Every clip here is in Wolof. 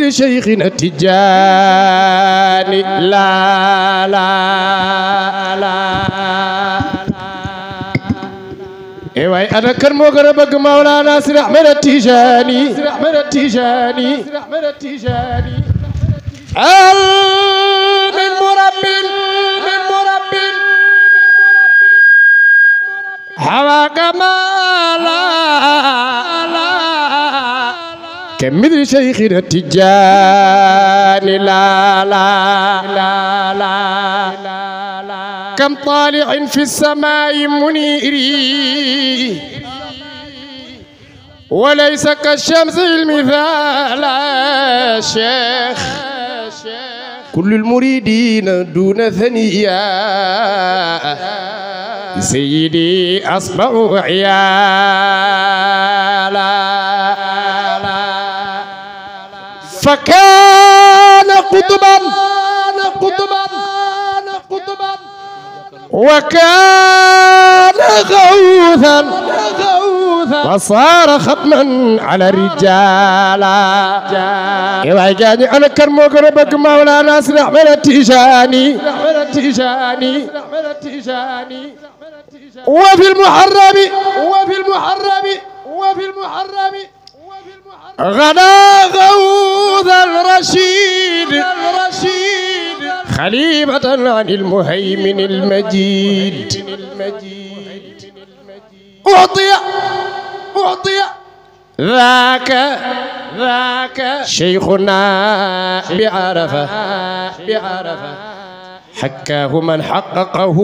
مثل شيخنا التجاني لا لا لا ايواي انا كان مغربك مولانا سير احمد التجاني من مرب حواك مالا كمثل شيخنا التجاني لا لا لا لا كم طالع في السماء منيري وليس كالشمس المثال شيخ كل المريدين دون ثنيا سيدي أصبح عيالا فكان قطبا وكان غوثا وصار ختما على الرجال يا جاني انا كرمو قربك مولانا سير احمد التجاني وفي المحرم غدا غوث الرشيد خليفة عن المهيمن المجيد أعطي ذاك شيخنا بعرفة حكاه من حققه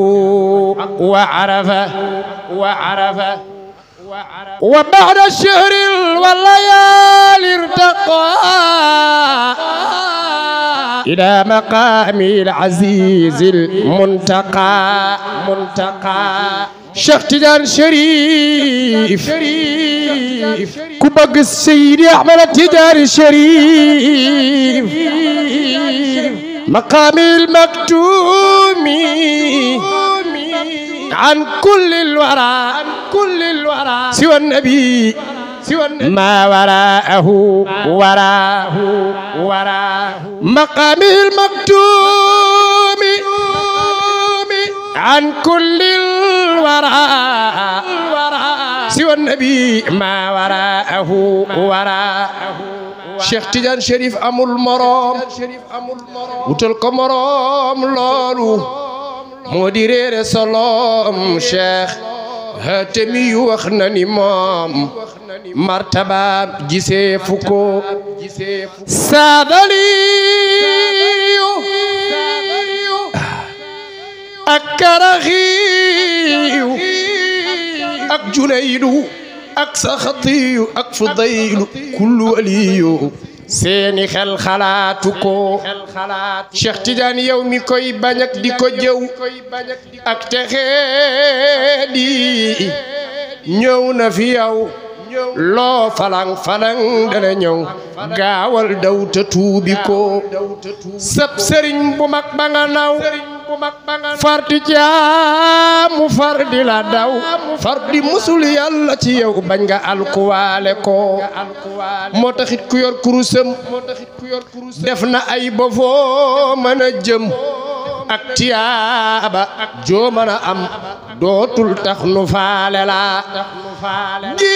وعرفه وبعد الشهر والليالي ارتقى إلى مقام العزيز المنتقى شيخ تيجان شريف كبق السيد أحمد التجان الشريف مقام المكتوم عن كل الورى سوى النبي ما وراءه مقام المكتوم عن كل الورى سوى النبي ما وراءه شيخ تيجان شريف أمو المرام وتلك مرام لولو مدير سلام شيخ هاتمي وخناني مام مرتبة جيسي فوكو سادلي أكرخي أك جنيد أك سخطي أك فضيل كل ولي seeni xel xalaatu ko Cheikh Tidiane yow mi koy bañ ak di ko jëw ak texee di ñëw na fi yow loo falang dana ñëw gaawal daw te tuubi ko sëb sëriñ bu mag ba nga naw farti jaamu far di la daw far di musul yàlla ci yow bañ nga alkuwaale ko moo taxit ku yor kurusam def na ay ba foo mën a jëm ak tiyaaba joo mën a am dootul tax nu faale la di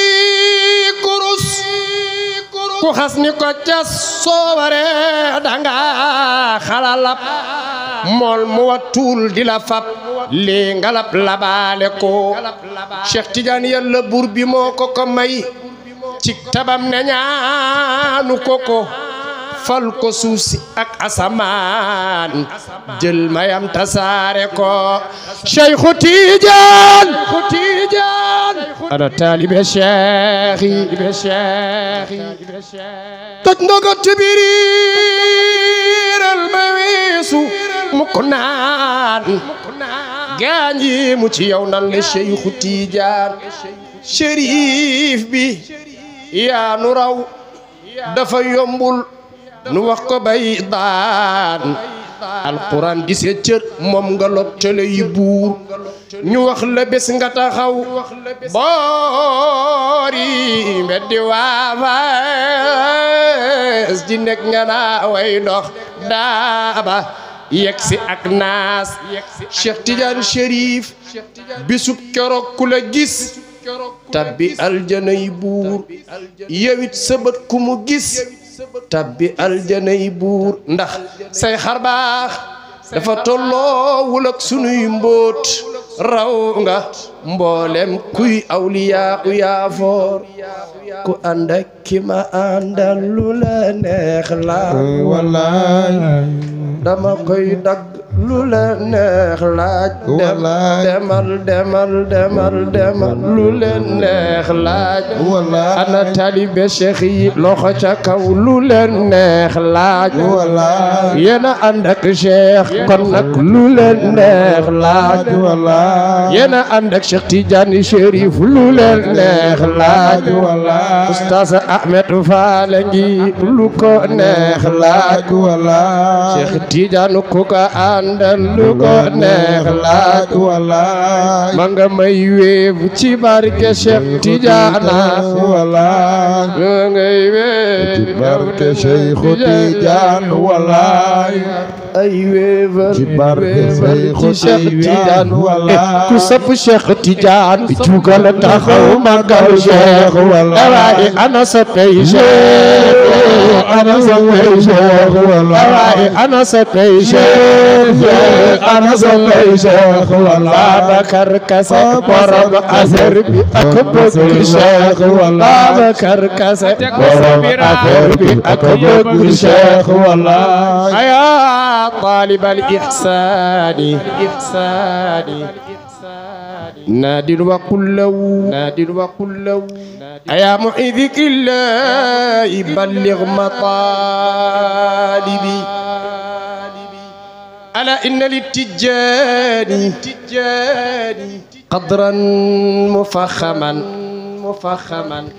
kurus ku xas ni ko cas soo waree danga xalalab mool mu watul di la fab lii ngalab labaale ko Cheikh Tidiane yàlla buur bi moo ko may ci tabam ne ñaanu ko fal ko suuf si ak asamaan jël mayam tasaare ko Cheikhu Tidiane ana taalibe Cheikh toj ndogo tibiriiral ma weesu mukk naan gaañi mu ci yow nan le Cheikhu Tidiane Chérif bi yaa nu raw dafa yombul nu wax ko bay daan alquran di sa cër moom nga lottale yi buur ñu wax la bés nga taxaw boori mbeddi waafaas di nekk nga naa way dox daaba yegsi ak naas Cheikh Tidiane Chérif bisub keroog ku la gis tabbi aljanay buur yewit sëbët ku mu gis tabbi aljanay buur ndax say xarbaax dafa tolloowul ak sunuy mbóot raw nga mboolem kuy awliyaa u yaafoor ku ànd ak ki ma àndal lu la neex la wallaay dama koy dagg lu la neex laaj demal lu leen neex laaj ana talibe cheikh yi loxo ca kaw lu leen neex laaj yéena ànd ak cheikh kon nag lu leen neex laaj yéena ànd ak Cheikh Tidiane Chérif lu leen neex laaj Oustaz Ahmed Fall ngi lu ko neex laaj Cheikh Tidiane ku ko àndal lu ko neex laaj ma nga may wéev ci barke Cheikh Tidiane ma ngay wéev ci barke Cheikh Tidiane wallaay ay wéev ci barke Cheikh Tidiane ku sëpp Cheikh Tidiane jugal taxaw magal Cheikh wallaay ana sa pay Cheikh ana sa pay Cheikh wallaay ana sa pay Cheikh ana sa pay Cheikh wallaay Babacar Kassé borom affaire bi ak bëgg Cheikh wallaay Babacar Kassé borom affaire bi ak bëgg Cheikh wallaay aya طالب الإحسان نادٍ وقل له أيا معيذك الله بلغ مطالبي ألا إن للتجان قدرا مفخما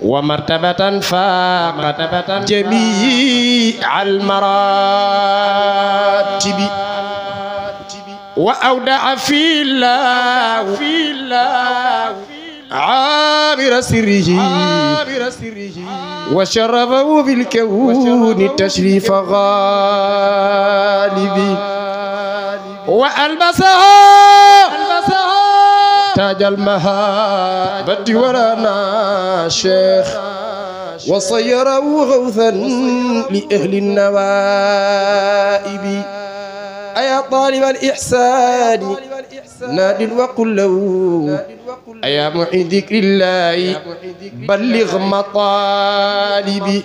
ومرتبة فاقت جميع المراتب وأودع في الله عابر سره وشرفه في الكون تشريف غالب وألبسه تاج المهابة ورانا شيخ وصيره غوثا لأهل النوائب أيا طالب الإحسان ناد وقل له أيا معين ذكر الله بلغ مطالبي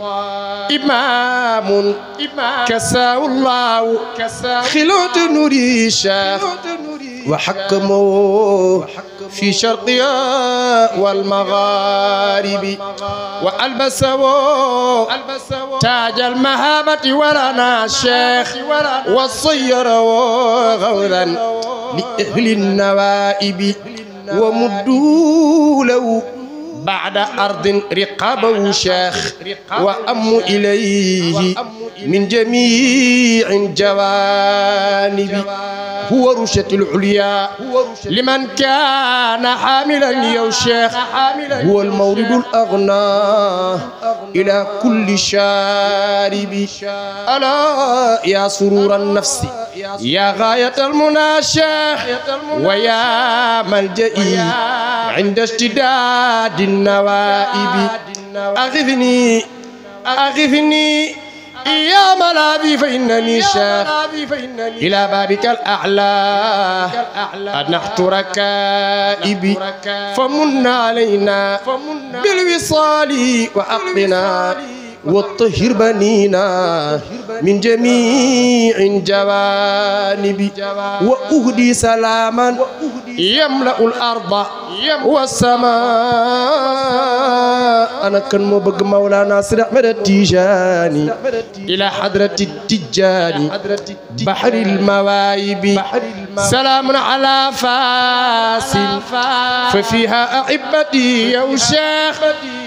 إمام كساه الله خلوت نوري شاخ وحكموا في شرقها والمغارب وألبسوا تاج المهابة ولنا الشيخ وصيروا غوثا لأهل النوائب ومدوا له بعد أرض رقابه شيخ وأم إليه من جميع الجوانب هو رشة العليا لمن كان حاملا يا شيخ هو المورد الأغنى إلى كل شارب ألا يا سرور النفس يا غاية المنى شيخ ويا ملجئي عند اشتداد النوائب أغثني يا ملاذي فإنني شاخ إلى بابك الأعلى أنحت ركائبي فمن علينا بالوصال وأقنا وطهر بنينا من جميع الجوانب وأهدي سلاما يملأ الأرض والسماء أنا كان مبق مولانا سيد أحمد التيجاني إلى حضرة التجاني بحر المواهب سلام على فاس ففيها أحبتي يا شيخ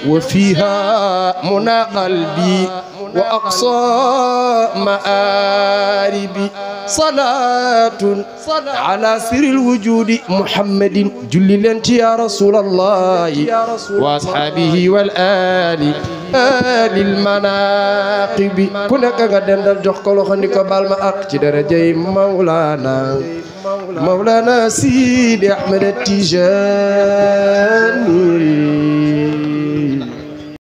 وفيها منى قلبي وأقصى مآربي صلاة على سر الوجود محمد جل أنت يا رسول الله وأصحابه والآل آل المناقب كنك غدن الجحكول خنك بالما أقتي درجي مولانا سيدي أحمد التجاني